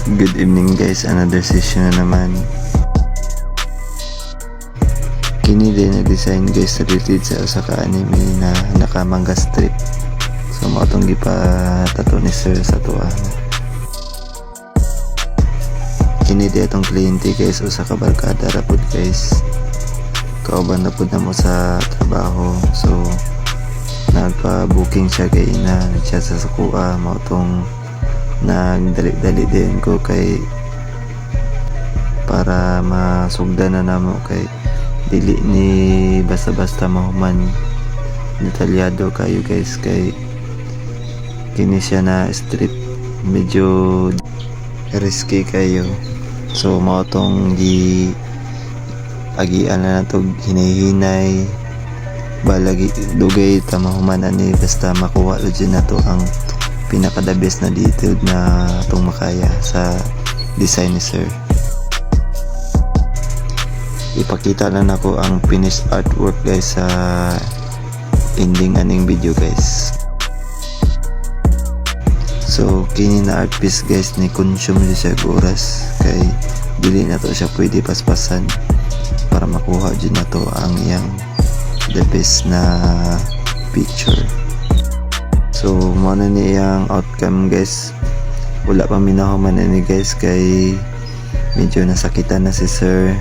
Good evening guys, another session na naman. Kini din na design guys related sa usa ka anime na nakamanga strip. So mao tong gipatato ni sir sa tuwa. Kini di atong kliyente guys, usa ka barkada ra pud guys. Kauban na pud namo sa trabaho. So nagpa-booking siya kay na nagchat sa kuha mao tong nagdali-dali din ko kay para masugdan na namo kay dili ni basta-basta mahuman detalyado kayo guys kay kini siya na strip medyo risky kayo. So mao tong gi agian na nato hinay-hinay balagi dugay ta mahuman ani basta makuha jud nato ang pinaka the best na detailed na itong makaya sa design ni sir. Ipakita lang ako ang finished artwork guys sa ending aning video guys. So kini na art piece guys ni consume siya oras kay dili na to siya pwede paspasan para makuha dyan na to ang iyang the best na picture. So mo na niyang outcome guys. Wala pa minahuman na ni guys kay medyo nasakitan na si sir,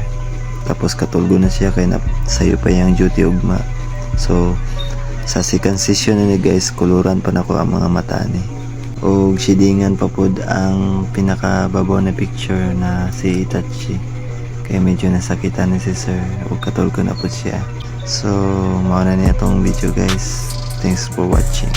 tapos katulgo na siya kay sayo pa yung duty ugma. So sa second session na ni guys kuluran pa nako ang mga mata ni og shadingan pa pod ang pinakababaw na picture na si Itachi kay medyo nasakitan na si sir og katulgo na pod siya. So mao na niya tong video guys. Thanks for watching.